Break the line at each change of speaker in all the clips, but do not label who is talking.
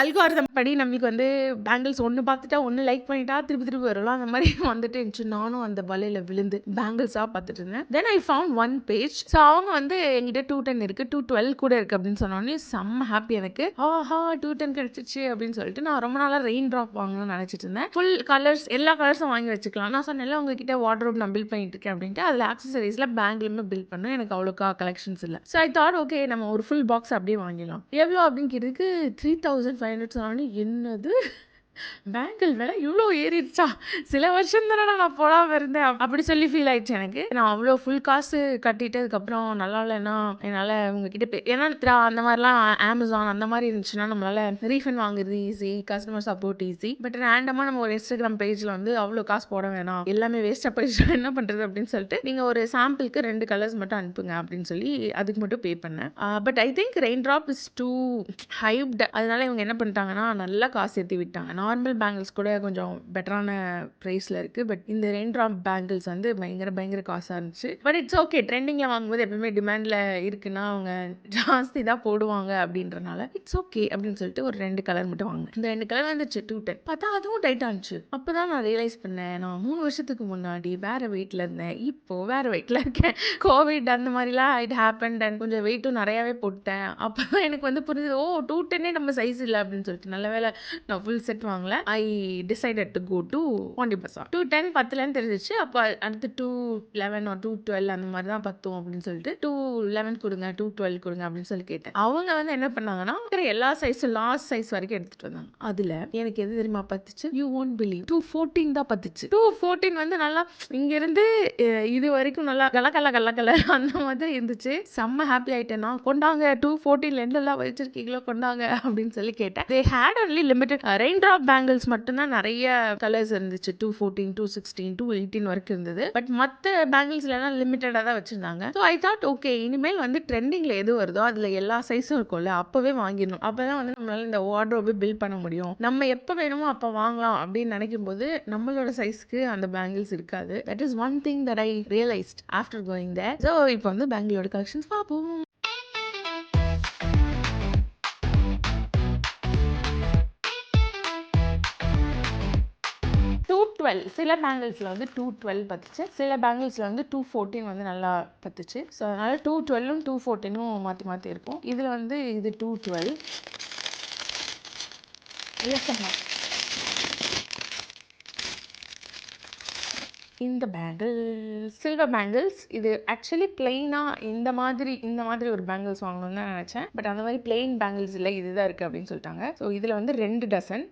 Algorithm படி நம்மளுக்கு வந்து பேங்கிள்ஸ் ஒன்று பார்த்துட்டா ஒன்று லைக் பண்ணிட்டா திருப்பி திருப்பி வரலாம் அந்த மாதிரி வந்துட்டு இருந்துச்சு. நானும் அந்த வலையில் விழுந்து பேங்கிள்ஸாக பார்த்துட்டு இருந்தேன். Then I found one page. So அவங்க வந்து எங்கிட்ட 210 இருக்குது, 212 கூட இருக்குது அப்படின்னு சொன்னோடனே செம்ம ஹாப்பி எனக்கு. ஆஹா 210 கிடச்சிச்சு அப்படின்னு சொல்லிட்டு நான் ரொம்ப நாளாக ரெயின் ட்ராப் வாங்கணும்னு நினச்சிட்டு இருந்தேன். ஃபுல் கலர்ஸ் எல்லா கலர்ஸும் வாங்கி வச்சுக்கலாம். நான் சொன்னேன்ல உங்ககிட்ட வார்ட்ரோப் நான் பில்ட் பண்ணிட்டு இருக்கேன் அப்படின்ட்டு. அதில் ஆக்சசரிஸில் பேங்கிளுமே பில்ட் பண்ணேன். எனக்கு அவ்வளோக்கா கலெக்ஷன்ஸ் இல்லை. ஸோ ஐ தாட் ஓகே நம்ம ஒரு ஃபுல் பாக்ஸ் அப்படியே வாங்கிடலாம். எவ்வளோ அப்படின்னு கேட்டதுக்கு 3500 சொன்னாலும் என்னது பேங்கிள் விலை இவ்வளோ ஏறிடுச்சா, சில வருஷம் தானே நான் போடாமல் இருந்தேன் அப்படி சொல்லி ஃபீல் ஆயிடுச்சு எனக்கு. நான் அவ்வளோ ஃபுல் காசு கட்டிட்டு அதுக்கப்புறம் நல்லா இல்லைன்னா என்னால் உங்ககிட்ட ஏன்னா அந்த மாதிரிலாம் அமேசான் அந்த மாதிரி இருந்துச்சுன்னா நம்மளால ரீஃபண்ட் வாங்குறது easy, customer support easy. But ரேண்டமாக நம்ம ஒரு இன்ஸ்டாகிராம் பேஜில் வந்து அவ்வளோ காசு போட வேணாம், எல்லாமே வேஸ்ட்டாக போயிடுச்சு, என்ன பண்ணுறது அப்படின்னு சொல்லிட்டு நீங்கள் ஒரு சாம்பிளுக்கு 2 கலர்ஸ் மட்டும் அனுப்புங்க அப்படின்னு சொல்லி அதுக்கு மட்டும் பே பண்ணேன். But I think raindrop is too hyped. அதனால இவங்க என்ன பண்ணிட்டாங்கன்னா நல்லா காசு ஏற்றி விட்டாங்க. நார்மல் பேங்கிள்ஸ் கூட கொஞ்சம் பெட்டரான ப்ரைஸில் இருக்குது. பட் இந்த ரெயின்ட்ராப் பேங்கிள்ஸ் வந்து பயங்கர காசாக இருந்துச்சு. பட் இட்ஸ் ஓகே, ட்ரெண்டிங்கில் வாங்கும்போது எப்பவுமே டிமாண்டில் இருக்குன்னா அவங்க ஜாஸ்தி தான் போடுவாங்க அப்படின்றனால இட்ஸ் ஓகே அப்படின்னு சொல்லிட்டு ஒரு 2 கலர் மட்டும் வாங்கினேன். இந்த 2 கலர் வந்துச்சு 210. பார்த்தா அதுவும் டைட்டாக இருந்துச்சு. அப்போ தான் நான் ரியலைஸ் பண்ணேன், நான் 3 வருஷத்துக்கு முன்னாடி வேறு வெயிட்டில் இருந்தேன், இப்போது வேறு வெயிட்டில் இருக்கேன். கோவிட் அந்த மாதிரிலாம் இட் ஹேப்பன் அண்ட் கொஞ்சம் வெயிட்டும் நிறையாவே போட்டேன். அப்போ தான் எனக்கு வந்து புரிஞ்சது, ஓ 210 நம்ம சைஸ் இல்லை அப்படின்னு சொல்லிட்டு. நல்ல வேலை நான் ஃபுல் செட் வாங்கல. I decided to go to Pondy Bazaar. 210 பத்தலன்னு தெரிஞ்சிச்சு. அப்போ அடுத்து 211 or 212 அந்த மாதிரி தான் பத்தும் அப்படின்னு சொல்லிட்டு 211 கொடுங்க 212 கொடுங்க அப்படின்னு சொல்லி கேட்டேன். அவங்க வந்து என்ன பண்ணாங்கன்னா எல்லா சைஸும் லாஸ்ட் சைஸ் வரைக்கும் எடுத்துட்டு வந்தாங்க. அதுல எனக்கு எது தெரியுமா பத்துச்சு, யூ ஒன்ட் பிலீவ் 214 தான் பத்துச்சு. 214 வந்து நல்லா இங்க இருந்து இது வரைக்கும் நல்லா கல அந்த மாதிரி இருந்துச்சு. செம்ம ஹாப்பி ஆயிட்டேன். நான் கொண்டாங்க 214 எந்தெல்லாம் வச்சிருக்கீங்களோ கொண்டாங்க அப்படின்னு சொல்லி கேட்டேன். they had only limited raindrop bangles மட்டும்தான் நிறைய கலர்ஸ் இருந்துச்சு. 214, 216, 218 வரைக்கும் இருந்தது. பட் மற்ற பேங்கிள்ஸ்லாம் லிமிட்டடாக தான் வச்சிருந்தாங்க. ஸோ ஐ தாட் ஓகே இனிமேல் வந்து ட்ரெண்டிங்கில் எது வருதோ அதில் எல்லா சைஸும் இருக்கும்ல, அப்போவே வாங்கிடணும். அப்போ தான் வந்து நம்மளால இந்த வார்ட்ரோபை பில்ட் பண்ண முடியும். நம்ம எப்போ வேணுமோ அப்போ வாங்கலாம் அப்படின்னு நினைக்கும் போது நம்மளோட சைஸ்க்கு அந்த பேங்கிள்ஸ் இருக்காது. That is one thing that I realised after going there. So இப்போ வந்து பேங்கிளோட கலெக்ஷன்ஸ் பார்ப்போம். 212 சில பேங்கிள்ஸில் வந்து 212 பத்துச்சு, சில பேங்கிள்ஸில் வந்து 214 வந்து நல்லா பத்துச்சு. ஸோ அதனால் 212ம் 214ம் மாற்றி இருக்கும். இதில் வந்து இது 212. இந்த பேங்கிள் சில்வர் பேங்கிள்ஸ். இது ஆக்சுவலி பிளெயினாக இந்த மாதிரி ஒரு பேங்கிள்ஸ் வாங்கணும்னு தான் நினச்சேன். பட் அந்த மாதிரி பிளெயின் பேங்கிள்ஸ் இல்லை, இதுதான் இருக்குது அப்படின்னு சொல்லிட்டாங்க. ஸோ இதில் வந்து 2 டசன்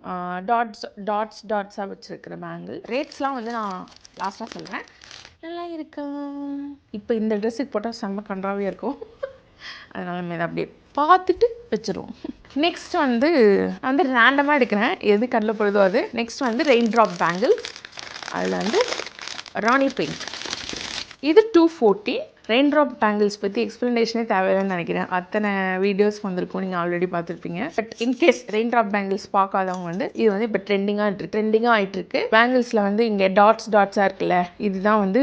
டாட்ஸாக வச்சுருக்கிற பேங்கிள். ரேட்ஸ்லாம் வந்து நான் லாஸ்ட்டாக சொல்கிறேன். நல்லா இருக்கும். இப்போ இந்த ட்ரெஸ்ஸுக்கு போட்டால் செம்ம கன்றாவே இருக்கும். அதனால் நம்ம இதை அப்படியே பார்த்துட்டு வச்சுருவோம். நெக்ஸ்ட் வந்து ரேண்டமாக எடுக்கிறேன், எது கண்ணில் போடுதோ அது. நெக்ஸ்ட் வந்து ரெயின் ட்ராப் பேங்கிள். அதில் வந்து ராணி பிங்க். இது 214. ரெயின்ட்ராப் பேங்கிள்ஸ் பற்றி எக்ஸ்ப்ளனேஷனே தேவையில்லைன்னு நினைக்கிறேன். அத்தனை வீடியோஸ் வந்திருக்கும், நீங்கள் ஆல்ரெடி பார்த்துருப்பீங்க. பட் இன்கேஸ் ரெயின்ட்ராப் பேங்கிள்ஸ் பார்க்காதவங்க வந்து இது வந்து இப்போ ட்ரெண்டிங்காக ஆகிட்டுருக்கு. பேங்கிள்ஸில் வந்து இங்கே டாட்ஸாக இருக்குல்ல, இதுதான் வந்து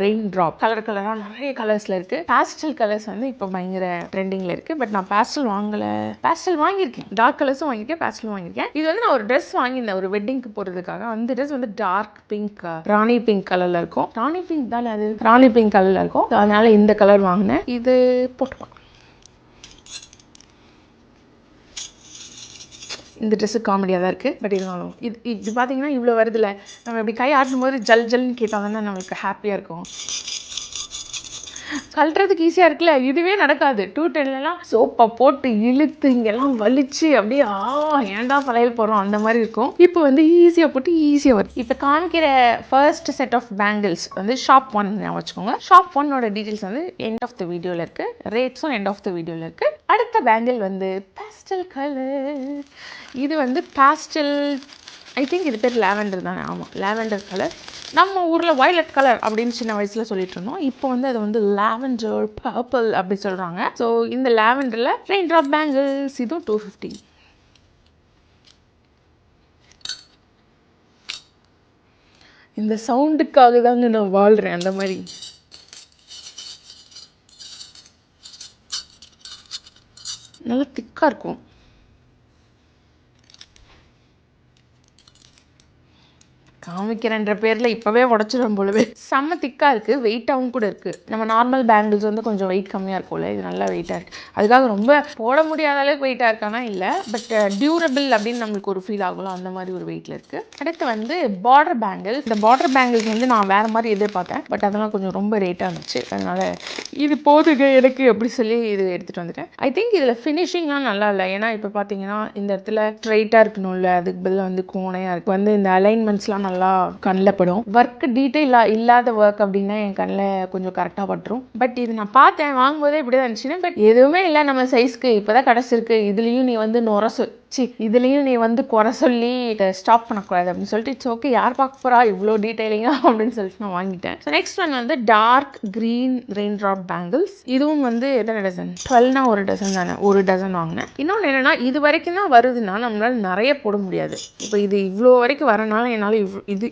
ரெயின்ட்ராப். கலராக நிறைய கலர்ஸில் இருக்குது. பேஸ்டல் கலர்ஸ் வந்து இப்போ பயங்கர ட்ரெண்டிங்கில் இருக்குது. பட் நான் பேஸ்டல் வாங்கியிருக்கேன், டார்க் கலர்ஸும் வாங்கியிருக்கேன், பேஸ்டலும் வாங்கியிருக்கேன். இது வந்து நான் ஒரு ட்ரெஸ் வாங்கியிருந்தேன் ஒரு வெட்டிங்க்கு போகிறதுக்காக. அந்த ட்ரெஸ் வந்து டார்க் பிங்க், ராணி பிங்க் கலரில் இருக்கும். ராணி பிங்க் தானே அது, ராணி பிங்க் கலரில் இருக்கும். அதனால் இந்த கலர் வாங்கினேன். இது போட்டுக்கலாம். இந்த ட்ரெஸ்ஸு காமெடியாக தான் இருக்குது. பட் இருந்தாலும் இது பார்த்தீங்கன்னா இவ்வளோ வருதில்ல, நம்ம இப்படி கை ஆட்டும் போது ஜல்னு கேட்டால் தானே நம்மளுக்கு ஹாப்பியாக இருக்கும். கழட்டுறதுக்கு ஈஸியாக இருக்குல்ல, இதுவே நடக்காது. 210லாம் சோப்பை போட்டு இழுத்து இங்கெல்லாம் வலிச்சு அப்படியே ஏன்டா பழைய போகிறோம் அந்த மாதிரி இருக்கும். இப்போ வந்து ஈஸியாக போட்டு ஈஸியாக வருது. இப்போ காமிக்கிற ஃபர்ஸ்ட் செட் ஆஃப் பேங்கிள்ஸ் வந்து ஷாப் 1 வச்சுக்கோங்க. ஷாப் 1ஓட டீட்டெயில்ஸ் வந்து எண்ட் ஆஃப் த வீடியோவில் இருக்குது, ரேட்ஸும் எண்ட் ஆஃப் த வீடியோவில் இருக்குது. அடுத்த பேங்கிள் வந்து பேஸ்டல் கலர். இது வந்து பேஸ்டல், ஐ திங்க் இது பேர் லாவெண்டர் தானே. ஆமாம், லாவெண்டர் கலர். நம்ம ஊரில் வயலட் கலர் அப்படின்னு சின்ன வயசில் சொல்லிட்டு இருந்தோம். இப்போ வந்து அது வந்து லாவெண்டர் பர்பிள் அப்படி சொல்கிறாங்க. ஸோ இந்த லாவெண்டரில் ரெயின்ட்ராப் பேங்கிள்ஸ். இதுவும் 250. இந்த சவுண்டுக்காக தாங்க நான் வாழ்கிறேன். அந்த மாதிரி நல்லா திக்காக இருக்கும். காமிக்கிறேன்ற பேரில் இப்போவே உடச்சிடும் போலவே. செம்ம திக்காக இருக்குது, வெயிட்டாகவும் கூட இருக்குது. நம்ம நார்மல் பேங்கிள்ஸ் வந்து கொஞ்சம் வெயிட் கம்மியாக இருக்கும்ல, இது நல்லா வெயிட்டாக இருக்குது. அதுக்காக ரொம்ப போட முடியாத அளவுக்கு வெயிட்டாக இருக்கானா இல்லை, பட் டியூரபிள் அப்படின்னு நம்மளுக்கு ஒரு ஃபீல் ஆகும்ல, அந்த மாதிரி ஒரு வெயிட்டில் இருக்குது. அடுத்து வந்து பார்டர் பேங்கிள்ஸ். இந்த பார்டர் பேங்கிள்ஸ் வந்து நான் வேறு மாதிரி எதிர்பார்த்தேன், பட் அதெல்லாம் கொஞ்சம் ரொம்ப ரேட்டாக இருந்துச்சு. அதனால் இது போதுங்க எனக்கு அப்படி சொல்லி இது எடுத்துகிட்டு வந்துட்டேன். ஐ திங்க் இதில் ஃபினிஷிங்லாம் நல்லா இல்லை. ஏன்னா இப்போ பார்த்தீங்கன்னா இந்த இடத்துல ஸ்ட்ரைட்டாக இருக்கணும்ல, அதுக்கு பதில் வந்து கோணையாக இருக்குது. வந்து இந்த அலைன்மெண்ட்ஸ்லாம் நல்லா கண்ணில் படும். ஒர்க் டீட்டெயிலாக இல்லாத ஒர்க் அப்படின்னா என் கண்ணில் கொஞ்சம் கரெக்டாக பட்டுரும். பட் இது நான் பார்த்தேன் வாங்கும்போதே இப்படி தான் இருந்துச்சுன்னா, பட் எதுவுமே இல்லை நம்ம சைஸ்க்கு. இப்போ தான் கிடச்சிருக்கு, இதுலேயும் நீ வந்து இதுலேயும் நீ வந்து குறை சொல்லி ஸ்டாப் பண்ணக்கூடாது அப்படின்னு சொல்லிட்டு இட்ஸ் ஓகே, யார் பார்க்க போகிறா இவ்வளோ டீட்டெயிலிங்காக அப்படின்னு சொல்லிட்டு நான் வாங்கிட்டேன். ஸோ நெக்ஸ்ட் ஒன் வந்து டார்க் க்ரீன் ரெயின்ட்ராப் பேங்கிள்ஸ். இதுவும் வந்து எத்தனை டசன்? 12னா ஒரு டசன் தானே, ஒரு டசன் வாங்கினேன். இன்னொன்று என்னென்னா, இது வரைக்கும் தான் வருதுன்னா நம்மளால் நிறைய போட முடியாது. இப்போ இது இவ்வளோ வரைக்கும் வரனால என்னால்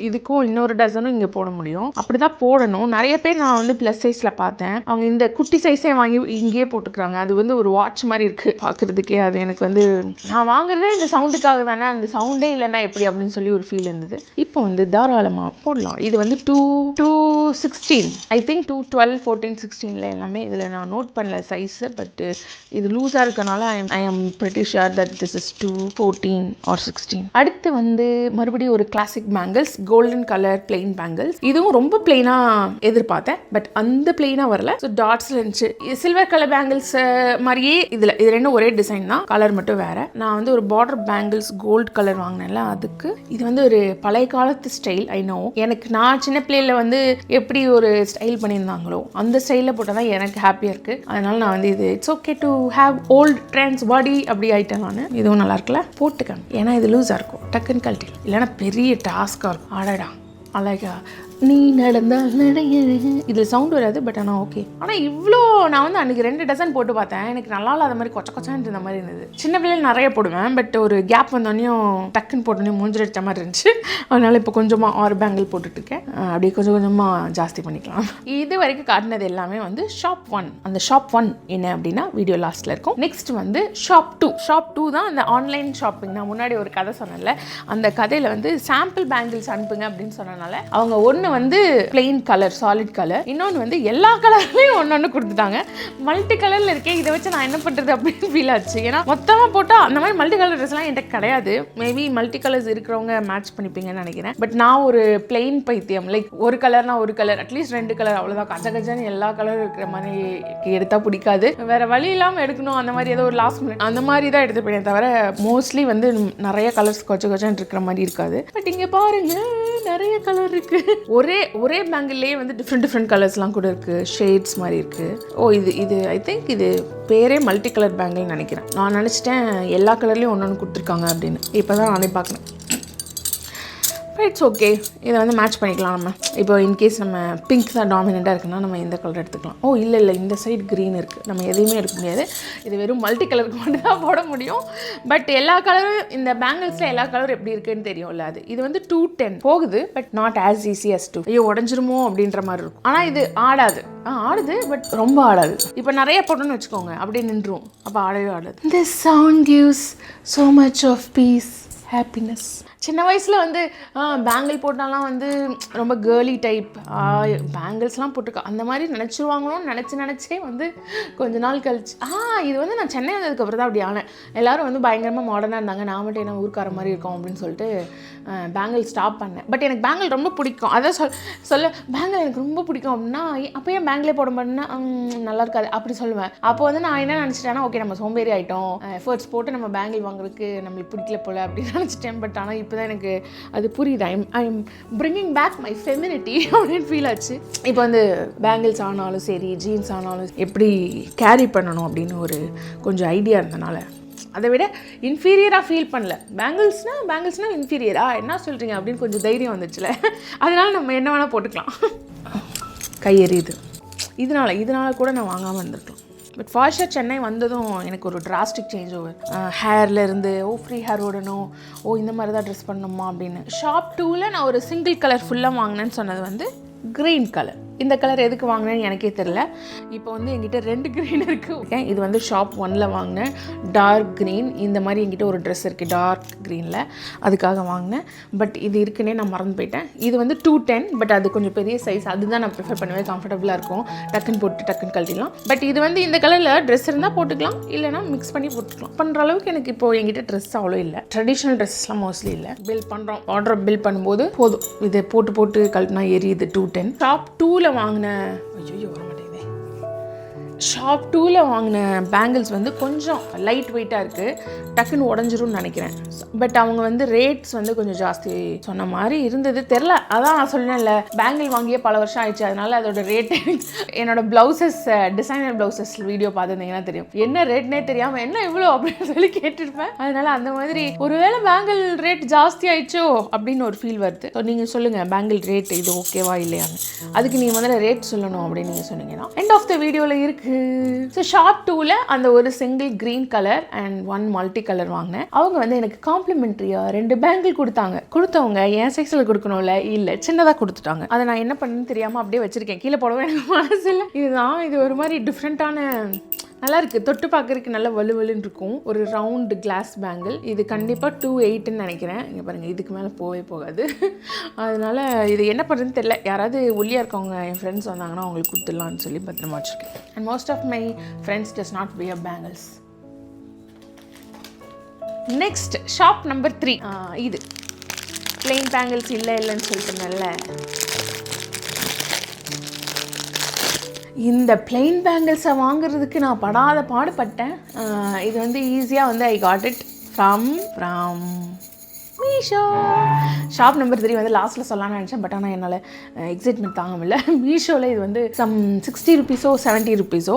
இதுக்கும் இன்னொரு டசனும் இங்கே போட முடியும். அப்படி தான் போடணும். நிறைய பேர் நான் வந்து ப்ளஸ் சைஸில் பார்த்தேன், அவங்க இந்த குட்டி சைஸே வாங்கி இங்கேயே போட்டுக்கிறாங்க. அது வந்து ஒரு வாட்ச் மாதிரி இருக்குது பார்க்குறதுக்கே. அது எனக்கு வந்து நான் வாங்குறதே இந்த சவுண்டுக்காக தானே, அந்த சவுண்டே இல்லைன்னா எப்படி அப்படின்னு சொல்லி ஒரு ஃபீல் இருந்தது. இப்போ வந்து தாராளமாக போடலாம். இது வந்து 216 ஐ திங்க் 212 14 16 எல்லாமே இதில் நான் நோட் பண்ணல சைஸு. பட் இது லூஸாக இருக்கனால I am pretty sure that this is 214 or 16. அடுத்து வந்து மறுபடியும் ஒரு classic bangles, golden colour plain bangles. இதுவும் ரொம்ப பிளெயினாக எதிர்பார்த்தேன், பட் அந்த பிளெயினாக வரல. ஸோ டாட்ஸில் இருந்துச்சு. சில்வர் கலர் பேங்கிள்ஸ் மாதிரியே இது ரெண்டும் ஒரே டிசைன் தான், கலர் மட்டும் வேறு. நான் வந்து ஒரு பார்டர் பேங்கிள்ஸ் கோல்டு கலர் வாங்கினேன்ல, அதுக்கு இது வந்து ஒரு பழைய காலத்து ஸ்டைல். ஐ நோ, எனக்கு நான் சின்ன பிள்ளையில் வந்து எப்படி ஒரு ஸ்டைல் பண்ணியிருந்தாங்களோ அந்த ஸ்டைலில் போட்டால் தான் எனக்கு ஹாப்பியாக இருக்குது. அதனால நான் வந்து இது it's okay to have old trends பாடி அப்படி ஆகிட்டேன் நான். இதுவும் நல்லா இருக்குல்ல, போட்டுக்கேன். ஏன்னா இது லூஸாக இருக்கும், டக்குன்னு கழட்டி, இல்லைன்னா பெரிய டாஸ்காக இருக்கும். அடடா அழகா நீ நடந்தால் நடைய. இதில் சவுண்ட் வராது, பட் ஆனால் ஓகே. ஆனால் இவ்வளோ நான் வந்து அன்றைக்கி 2 டசன் போட்டு பார்த்தேன், எனக்கு நல்லா இல்லாத மாதிரி கொச்சான்னு இருந்த மாதிரி இருந்தது. சின்ன பிள்ளைகள் நிறைய போடுவேன், பட் ஒரு கேப் வந்தோடனையும் டக்குன்னு போட்டோடனே மூஞ்சிட்ட மாதிரி இருந்துச்சு. அதனால் இப்போ கொஞ்சமாக 6 பேங்கிள் போட்டுட்ருக்கேன். அப்படியே கொஞ்சம் கொஞ்சமாக ஜாஸ்தி பண்ணிக்கலாம். இது வரைக்கும் காட்டினது எல்லாமே வந்து ஷாப் 1. அந்த ஷாப் 1 என்ன அப்படின்னா வீடியோ லாஸ்ட்டில் இருக்கும். நெக்ஸ்ட் வந்து ஷாப் 2. ஷாப் 2 தான் அந்த ஆன்லைன் ஷாப்பிங். நான் முன்னாடி ஒரு கதை சொன்னேன்ல, அந்த கதையில் வந்து சாம்பிள் பேங்கிள்ஸ் அனுப்புங்க அப்படின்னு சொன்னனால அவங்க ஒன்று வந்து பிளெயின் கலர் சாலிட் கலர், இன்னொன்று வந்து எல்லா கலர்லையும் ஒன்று கொடுத்துட்டாங்க. மல்டி கலரில் இருக்கேன், இதை வச்சு நான் என்ன பண்ணுறது அப்படின்னு ஃபீல் ஆச்சு. ஏன்னா மொத்தமாக போட்டால் அந்த மாதிரி மல்டி கலர் ட்ரெஸ்லாம் என்கிட்ட கிடையாது. மேபி மல்டி கலர்ஸ் இருக்கிறவங்க மேட்ச் பண்ணிப்பீங்கன்னு நினைக்கிறேன். பட் நான் ஒரு பிளெயின் பைத்தியம். லைக் ஒரு கலர்னா ஒரு கலர், அட்லீஸ்ட் 2 கலர், அவ்வளோதான். கஜன்னு எல்லா கலரும் இருக்கிற மாதிரி எடுத்தால் பிடிக்காது. வேறு வழி இல்லாமல் எடுக்கணும், அந்த மாதிரி ஏதோ ஒரு லாஸ்ட் மினிட் அந்த மாதிரி தான் எடுத்துப்பேன். தவிர மோஸ்ட்லி வந்து நிறைய கலர்ஸ் கொச்சன்னு இருக்கிற மாதிரி இருக்காது. பட் இங்கே பாருங்க, நிறைய கலர் இருக்கு. ஒரே பேங்கிள்லேயே வந்து டிஃப்ரெண்ட் கலர்ஸ்லாம் கூட இருக்கு, ஷேட்ஸ் மாதிரி இருக்கு. இது ஐ திங்க் இது பேரே மல்டி கலர் பேங்கிள்னு நினைக்கிறேன். நான் நினச்சிட்டேன் எல்லா கலர்லேயும் ஒன்று கொடுத்துருக்காங்க அப்படின்னு. இப்போ தான் நானே பார்க்கணும். இட்ஸ் ஓகே, இதை வந்து மேட்ச் பண்ணிக்கலாம் நம்ம. இப்போ இன்கேஸ் நம்ம பிங்க் தான் டாமினண்ட்டாக இருக்குன்னா நம்ம இந்த கலர் எடுத்துக்கலாம். இல்லை இந்த சைடு க்ரீன் இருக்குது, நம்ம எதையுமே எடுக்க முடியாது. இது வெறும் மல்டி கலருக்கு மட்டும் தான் போட முடியும். பட் எல்லா கலரும் இந்த பேங்கிள்ஸில் எல்லா கலரும் எப்படி இருக்குன்னு தெரியும்ல. இது வந்து 210 போகுது, but not as easy as 2. ஐயோ உடஞ்சிருமோ அப்படின்ற மாதிரி இருக்கும். ஆனால் இது ஆடாது, ஆடுது பட் ரொம்ப ஆடாது. இப்போ நிறைய போட்டோன்னு வச்சுக்கோங்க, அப்படியே நின்றுடும். அப்போ ஆடவே ஆடாது. This sound gives so much of peace, happiness. சின்ன வயசில் வந்து பேங்கிள் போட்டாலாம் வந்து ரொம்ப கேர்லி டைப் பேங்கிள்ஸ்லாம் போட்டிருக்கா அந்த மாதிரி நினச்சிருவாங்களோன்னு நினச்சே வந்து கொஞ்ச நாள் கழிச்சு இது வந்து நான் சென்னை வந்ததுக்கப்புறம் தான் அப்படி ஆனேன். எல்லோரும் வந்து பயங்கரமாக மாடர்னாக இருந்தாங்க, நான் மட்டும் என்ன ஊருக்கார மாதிரி இருக்கோம் அப்படின்னு சொல்லிட்டு பேங்கிள் ஸ்டாப் பண்ணேன். பட் எனக்கு பேங்கிள் ரொம்ப பிடிக்கும். அதான் சொல்ல பேங்கிள் எனக்கு ரொம்ப பிடிக்கும் அப்படின்னா, அப்போ ஏன் பேங்கிளே போட மாட்டேன்னா நல்லா இருக்காது அப்படி சொல்லுவேன். அப்போ வந்து நான் என்ன நினச்சிட்டேன்னா, ஓகே நம்ம சோம்பேறி ஆகிட்டோம், எஃபர்ட்ஸ் போட்டு நம்ம பேங்கிள் வாங்குறதுக்கு நம்மளுக்கு பிடிக்கல போல அப்படின்னு நினச்சிட்டேன். பட் ஆனால் இப்போ தான் எனக்கு அது புரியுது. I am bringing back my femininity அப்படின்னு ஃபீல் ஆச்சு. இப்போ வந்து பேங்கிள்ஸ் ஆனாலும் சரி, ஜீன்ஸ் ஆனாலும் எப்படி கேரி பண்ணணும் அப்படின்னு ஒரு கொஞ்சம் ஐடியா இருந்தனால அதை விட இன்ஃபீரியராக ஃபீல் பண்ணல. பேங்கிள்ஸ்னால் இன்ஃபீரியரா என்ன சொல்கிறீங்க அப்படின்னு கொஞ்சம் தைரியம் வந்துச்சுல. அதனால நம்ம என்ன வேணால் போட்டுக்கலாம். கையெறியுது. இதனால கூட நான் வாங்காமல் இருந்திருக்கலாம். பட் ஃபார்ஷர் சென்னை வந்ததும் எனக்கு ஒரு டிராஸ்டிக் சேஞ்ச் ஓவர். ஹேர்லேருந்து ஃப்ரீ ஹேர் ஓடணும், இந்த மாதிரி தான் ட்ரெஸ் பண்ணணுமா அப்படின்னு. ஷாப் 2ல் நான் ஒரு சிங்கிள் கலர் ஃபுல்லாக வாங்கினேன்னு சொன்னது வந்து க்ரீன் கலர். இந்த கலர் எதுக்கு வாங்கினேன்னு எனக்கே தெரியல. இப்போ வந்து என்கிட்ட 2 க்ரீன் இருக்குது. ஓகே, இது வந்து ஷாப் 1ல் வாங்கினேன் டார்க் க்ரீன். இந்த மாதிரி என்கிட்ட ஒரு ட்ரெஸ் இருக்குது டார்க் க்ரீனில், அதுக்காக வாங்கினேன். பட் இது இருக்குன்னே நான் மறந்து போயிட்டேன். இது வந்து 210, பட் அது கொஞ்சம் பெரிய சைஸ், அதுதான் நான் ப்ரிஃபர் பண்ணுவேன். கம்ஃபர்டபுளாக இருக்கும், டக்குன்னு போட்டு டக்குன்னு கழட்டிடலாம். பட் இது வந்து இந்த கலரில் ட்ரெஸ் இருந்தால் போட்டுக்கலாம், இல்லைனா மிக்ஸ் பண்ணி போட்டுக்கலாம். பண்ணுற அளவுக்கு எனக்கு இப்போ என்கிட்ட ட்ரெஸ் அவ்வளோ இல்லை. ட்ரெடிஷ்னல் ட்ரெஸ்லாம் மோஸ்ட்லி இல்லை. பில் பண்ணுறோம், ஆர்டர் பில் பண்ணும்போது போதும், இதை போட்டு கழட்டினா எரியுது. 210 ஷாப் 2ல் வாங்கின வர மாட்டேங்குது. ஷாப் 2ல் வாங்கின பேங்கிள்ஸ் வந்து கொஞ்சம் லைட் வெயிட்டாக இருக்குது, டக்குன்னு உடஞ்சிரும்னு நினைக்கிறேன். பட் அவங்க வந்து ரேட்ஸ் வந்து கொஞ்சம் ஜாஸ்தி சொன்ன மாதிரி இருந்தது, தெரில. அதான் நான் சொன்னேன்ல, பேங்கிள் வாங்கியே பல வருஷம் ஆயிடுச்சு, அதனால அதோட ரேட் என்னோட ப்ளவுசஸ், டிசைனர் ப்ளவுசஸ் வீடியோ பார்த்துருந்தீங்கன்னா தெரியும், என்ன ரேட்னே தெரியாமல் என்ன இவ்வளோ அப்படின்னு சொல்லி கேட்டுருப்பேன். அதனால அந்த மாதிரி ஒருவேளை பேங்கிள் ரேட் ஜாஸ்தி ஆயிடுச்சோ அப்படின்னு ஒரு ஃபீல் வருது. ஸோ நீங்கள் சொல்லுங்கள், பேங்கிள் ரேட் இது ஓகேவா இல்லையான்னு. அதுக்கு நீங்கள் முதல்ல ரேட் சொல்லணும் அப்படின்னு நீங்கள் சொன்னீங்கன்னா எண்ட் ஆஃப் த வீடியோவில் இருக்குது. ஸோ ஷாப் 2ல் அந்த ஒரு single green colour and 1 multi colour வாங்கினேன். அவங்க வந்து எனக்கு காம்ப்ளிமெண்ட்ரியாக 2 பேங்கிள் கொடுத்தவங்க என் சைஸில் கொடுக்கணும்ல, இல்லை சின்னதாக கொடுத்துட்டாங்க. அதை நான் என்ன பண்ணுன்னு தெரியாமல் அப்படியே வச்சுருக்கேன். கீழே போடவே எனக்கு மனசு இல்லை. இது ஒரு மாதிரி டிஃப்ரெண்ட்டான, நல்லா இருக்குது, தொட்டு பார்க்குறதுக்கு நல்லா வலுவலுன்னு இருக்கும். ஒரு ரவுண்டு கிளாஸ் பேங்கிள். இது கண்டிப்பாக 280ன்னு நினைக்கிறேன். இங்கே பாருங்கள், இதுக்கு மேலே போகாது. அதனால் இது என்ன பண்ணுறதுன்னு தெரியல. யாராவது ஒல்லியாக இருக்கவங்க என் ஃப்ரெண்ட்ஸ் வந்தாங்கன்னா அவங்களுக்கு கொடுத்துடலான்னு சொல்லி பத்திரமா வச்சுருக்கேன். And most of my friends does not wear bangles. Next shop number 3. இது பிளெயின் பேங்கிள்ஸ் இல்லைன்னு சொல்லிட்டுனால இந்த பிளெயின் பேங்கிள்ஸை வாங்குறதுக்கு நான் படாத பாடுபட்டேன். இது வந்து ஈஸியாக வந்து I got it from Meesho. Shop number 3 வந்து லாஸ்ட்டில் சொல்லலாம்னு நினச்சேன், பட் ஆனால் என்னால் எக்ஸைட்மெண்ட் தாங்க முடியல. மீஷோவில் இது வந்து சம் 60 ருபீஸோ 70 ருபீஸோ.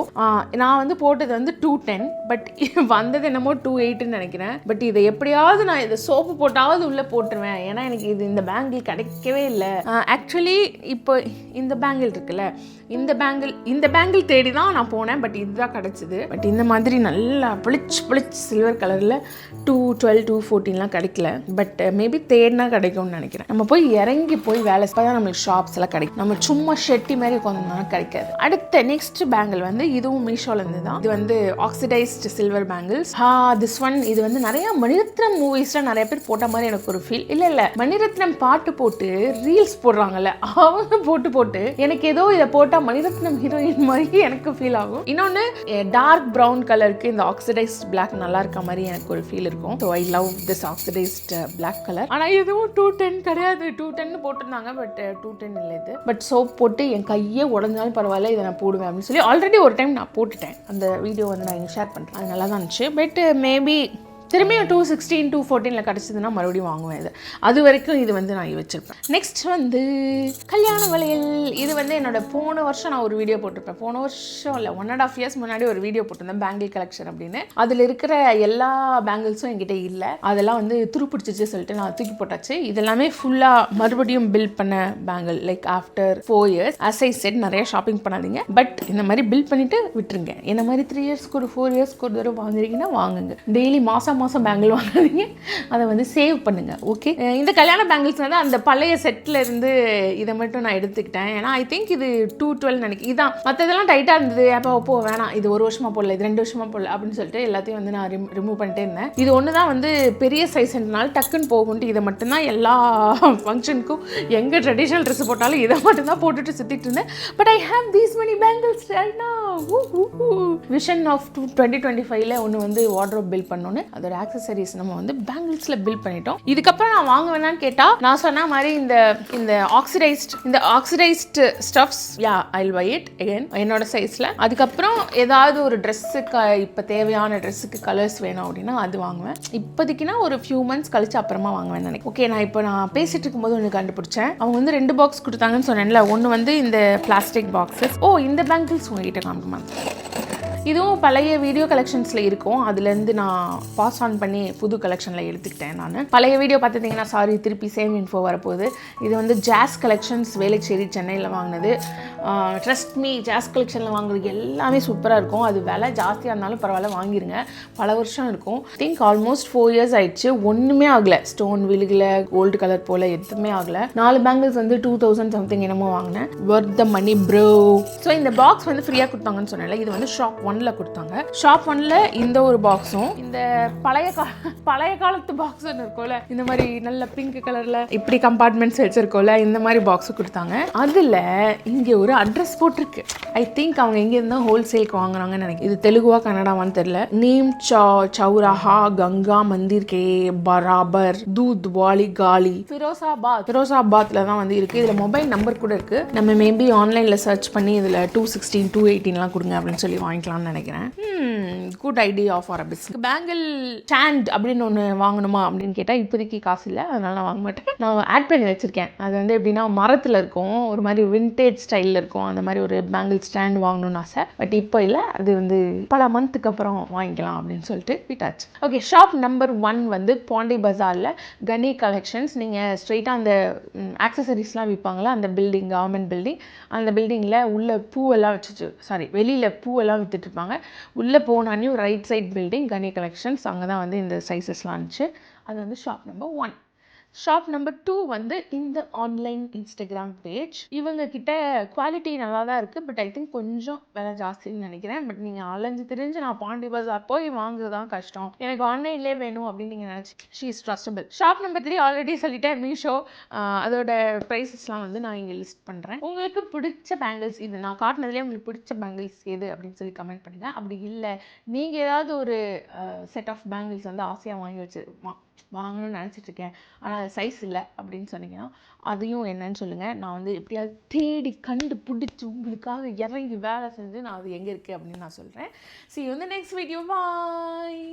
நான் வந்து போட்டது வந்து 210, பட் வந்தது என்னமோ 280ன்னு நினைக்கிறேன். பட் இதை எப்படியாவது நான் இதை சோப்பு போட்டாவது உள்ளே போட்டுருவேன், ஏன்னா எனக்கு இந்த பேங்கிள் கிடைக்கவே இல்லை. ஆக்சுவலி இப்போ இந்த பேங்கிள் இருக்குல்ல, இந்த பேங்கிள் தேடி தான் நான் போனேன், பட் இதுதான் கிடச்சிது. பட் இந்த மாதிரி நல்லா பிளிச் சில்வர் கலரில் 212 214லாம் கிடைக்கல. பட் மேபி தேடினா கிடைக்கும்னு நினைக்கிறேன். நம்ம போய் இறங்கி வேலை தான் நம்மளுக்கு ஷாப்ஸ் எல்லாம் கிடைக்கும். நம்ம சும்மா ஷெட்டி மாதிரி உட்காந்தோம்னா கிடைக்காது. அடுத்த நெக்ஸ்ட் பேங்கிள் வந்து இதுவும் மீஷோல இருந்து தான். இது வந்து oxidised silver bangles. This one இது வந்து நிறைய மணிரத்னம் மூவிஸ்ல நிறைய பேர் போட்ட மாதிரி எனக்கு ஒரு ஃபீல். இல்ல மணிரத்னம் பாட்டு போட்டு ரீல்ஸ் போடுறாங்கல்ல, அவங்க போட்டு எனக்கு ஏதோ இதை போட்டா மணிரத்னம் ஹீரோயின் மாதிரி எனக்கு ஃபீல் ஆகும். இன்னொன்று டார்க் ப்ரௌன் கலருக்கு இந்த ஆக்சிடைஸ்ட் பிளாக் நல்லா இருக்க மாதிரி எனக்கு ஒரு ஃபீல் இருக்கும். So I love this oxidised black colour. ஆனால் இதுவும் 210 கிடையாது, 210 போட்டிருந்தாங்க, பட் 210 இல்லை இது. பட் சோப் போட்டு என் கையே உடஞ்சாலும் பரவாயில்ல, இதை நான் போடுவேன் அப்படின்னு சொல்லி ஆல்ரெடி ஒரு டைம் நான் போட்டுட்டேன். அந்த வீடியோ வந்து நான் ஷேர் பண்ணுறேன். அது நல்லா தான் இருந்துச்சு. பட் மேபி திரும்பியும் 216 214 கிடச்சிதுன்னா மறுபடியும் வாங்குவேன். அது வரைக்கும் இது வந்து நான் வச்சுருப்பேன். நெக்ஸ்ட் வந்து கல்யாண வளையல். இது வந்து என்னோட போன வருஷம் நான் ஒரு வீடியோ போட்டிருப்பேன். போன வருஷம் இல்லை, 1.5 years முன்னாடி ஒரு வீடியோ போட்டிருந்தேன், பேங்கிள் கலெக்ஷன் அப்படின்னு. அதில் இருக்கிற எல்லா பேங்கிள்ஸும் என்கிட்ட இல்லை. அதெல்லாம் வந்து துருப்பிடிச்சிச்சு சொல்லிட்டு நான் தூக்கி போட்டாச்சு. இதெல்லாமே ஃபுல்லாக மறுபடியும் பில் பண்ண bangle. Like after 4 years. as I said, நிறைய ஷாப்பிங் பண்ணாதீங்க, பட் இந்த மாதிரி பில் பண்ணிவிட்டு விட்டுருங்க. இந்த மாதிரி 3 yearsக்கு ஒரு 4 yearsக்கு ஒரு தடவை வாங்குறீங்கன்னா வாங்குங்க. டெய்லி மாதம் பேங்கிள் வாங்காதீங்க, அதை வந்து சேவ் பண்ணுங்க. ஓகே, இந்த கல்யாண பேங்கிள்ஸ் வந்து அந்த பழைய செட்டில் இருந்து இதை மட்டும் நான் எடுத்துக்கிட்டேன். ஏன்னா ஐ திங்க் இது 212 நினைக்கிறேன். இதான் மற்றதெல்லாம் டைட்டாக இருந்தது. அப்போ வேணாம், இது 1 வருஷமா போடல, இது 2 வருஷமா போடல அப்படின்னு சொல்லிட்டு எல்லாத்தையும் வந்து நான் ரிமூவ் பண்ணிட்டே இருந்தேன். இது ஒன்று தான் வந்து பெரிய சைஸ்னால டக்குன்னு போகும்ட்டு இதை மட்டும்தான் எல்லா ஃபங்க்ஷனுக்கும் எங்கே ட்ரெடிஷ்னல் ட்ரெஸ் போட்டாலும் இதை மட்டும்தான் போட்டுட்டு சுற்றிட்டு இருந்தேன். But I have these many bangles right now. Vision of 2025ல ஒன்று வந்து வார்ட்ரோப் பில் பண்ணோன்னு அதோட ஆக்சசரிஸ் நம்ம வந்து பேங்கிள்ஸ்ல பில் பண்ணிட்டோம். இதுக்கப்புறம் நான் வாங்க வேணான்னு கேட்டா நான் சொன்ன மாதிரி இந்த oxidised stuffs, yeah I will buy it again என்னோட சைஸ்ல. அதுக்கப்புறம் ஏதாவது ஒரு ட்ரெஸ்ஸுக்கு இப்போ தேவையான ட்ரெஸ்ஸுக்கு கலர்ஸ் வேணும் அப்படின்னா அது வாங்குவேன். இப்போதைக்குன்னா ஒரு ஃபியூ மந்த்ஸ் கழிச்சு அப்புறமா வாங்குவேன் நினைக்கிறேன். ஓகே, நான் பேசிட்டு இருக்கும்போது ஒன்று கண்டுபிடிச்சேன். அவங்க வந்து 2 பாக்ஸ் கொடுத்தாங்கன்னு சொன்னேன்ல. ஒன்று வந்து இந்த பிளாஸ்டிக் பாக்ஸஸ். இந்த பேங்கிள்ஸ் உங்ககிட்ட காமிக்குமா? இதுவும் பழைய வீடியோ கலெக்ஷன்ஸில் இருக்கும். அதுலேருந்து நான் பாஸ் ஆன் பண்ணி புது கலெக்ஷனில் எடுத்துக்கிட்டேன். நான் பழைய வீடியோ பார்த்துட்டிங்கன்னா சாரி திருப்பி சேம் இன்ஃபோ வரப்போகுது. இது வந்து ஜாஸ் கலெக்ஷன்ஸ் வேலைச்சேரி சென்னையில் வாங்கினது. ட்ரஸ்ட் மீ, ஜாஸ் கலெக்ஷனில் வாங்குறது எல்லாமே சூப்பராக இருக்கும். அது விலை ஜாஸ்தியாக இருந்தாலும் பரவாயில்ல, வாங்கிருங்க. பல வருஷம் இருக்கும். திங்க் ஆல்மோஸ்ட் 4 years ஆயிடுச்சு. ஒன்றுமே ஆகலை, ஸ்டோன் விழுகல, கோல்டு கலர் போல் எதுவுமே ஆகலை. 4 பேங்கிள்ஸ் வந்து 2000 சம்திங் என்னமோ வாங்கினேன். Worth the money bro. So இந்த பாக்ஸ் வந்து ஃப்ரீயாக கொடுத்தாங்கன்னு சொன்னேன்ல, இது வந்து ஷாப் 1ல் கொடுத்தாங்க. ஷாப் 1ல் இந்த ஒரு பாக்ஸும், இந்த பழைய காலத்து பாக்ஸ் ஒன்று இருக்கும்ல, இந்த மாதிரி நல்ல பிங்க் கலரில் இப்படி கம்பார்ட்மெண்ட்ஸ் வச்சிருக்கோம்ல, இந்த மாதிரி பாக்ஸு கொடுத்தாங்க. அதில் இங்கே ஒரு அட்ரஸ் போட்டிருக்கு. ஐ திங்க் அவங்க எங்கே இருந்தால் ஹோல்சேலுக்கு வாங்குறாங்கன்னு நினைக்கிறேன். இது தெலுங்குவா கன்னடாவான்னு தெரியல. நீம் சௌராஹா கங்கா மந்திர் கே பராபர் दूध वाली गाली फिरोजाबाத்ல தான் வந்து இருக்குது. இதில் மொபைல் நம்பர் கூட இருக்குது. நம்ம மேபி ஆன்லைனில் சர்ச் பண்ணி இதில் 216 218 கொடுங்க அப்படின்னு சொல்லி வாங்கிக்கலாம்னு நினைக்கிறேன். Good idea for a business. Bangle stand அப்படின்னு ஒன்று வாங்கணுமா அப்படின்னு கேட்டால் இப்போதைக்கு காசு இல்லை, அதனால நான் வாங்க மாட்டேன். நான் ஆட் பண்ணி வச்சுருக்கேன். அது வந்து எப்படின்னா மரத்தில் இருக்கும், ஒரு மாதிரி விண்டேஜ் ஸ்டைலில் இருக்கும். அந்த மாதிரி ஒரு பேங்கிள் ஸ்டாண்ட் வாங்கணும்னு ஆசை. பட் இப்போ இல்லை, அது வந்து பல மந்த்துக்கு அப்புறம் வாங்கிக்கலாம் அப்படின்னு சொல்லிட்டு விட்டாச்சு. ஓகே, ஷாப் நம்பர் 1 வந்து பாண்டி பஜாரில் கனி கலெக்ஷன்ஸ். நீங்கள் ஸ்ட்ரெயிட்டாக அந்த ஆக்சசரிஸ்லாம் விற்பாங்களா, அந்த பில்டிங், கவர்மெண்ட் பில்டிங், அந்த பில்டிங்கில் உள்ள பூவெல்லாம் வெளியில் பூவெல்லாம் விற்றுட்ருப்பாங்க. உள்ளே போனானே ரைட் சைட் பில்டிங் கனி கலெக்ஷன்ஸ். அங்கே தான் வந்து இந்த சைஸஸ்லாம் இருந்துச்சு. அது வந்து ஷாப் நம்பர் 1. ஷாப் நம்பர் 2 வந்து இந்த ஆன்லைன் இன்ஸ்டாகிராம் பேஜ். இவங்க கிட்ட குவாலிட்டி நல்லா தான் இருக்குது. பட் ஐ திங்க் கொஞ்சம் விலை ஜாஸ்தின்னு நினைக்கிறேன். பட் நீங்கள் அலைஞ்சு தெரிஞ்சு நான் பாண்டி பஜார் போய் வாங்குறது தான் கஷ்டம், எனக்கு ஆன்லைன்லேயே வேணும் அப்படின்னு நீங்கள் நினச்சி, she is trustable. Shop number 3 already சொல்லிட்டேன், மீஷோ. அதோட ப்ரைஸஸ்லாம் வந்து நான் இங்கே லிஸ்ட் பண்ணுறேன். உங்களுக்கு பிடிச்ச பேங்கிள்ஸ், இது நான் காட்டினதுலேயே உங்களுக்கு பிடிச்ச பேங்கிள்ஸ் எது அப்படின்னு சொல்லி கமெண்ட் பண்ணுங்கள். அப்படி இல்லை நீங்கள் ஏதாவது ஒரு செட் ஆஃப் பேங்கிள்ஸ் வந்து ஆசையாக வாங்கணும்னு நினச்சிட்ருக்கேன், ஆனால் சைஸ் இல்லை அப்படின்னு சொன்னீங்கன்னா அதையும் என்னன்னு சொல்லுங்கள். நான் வந்து எப்படியாவது தேடி கண்டுபிடிச்சி உங்களுக்காக இறங்கி வேலை செஞ்சு நான் அது எங்கே இருக்குது அப்படின்னு நான் சொல்கிறேன். See you in the next video. Bye.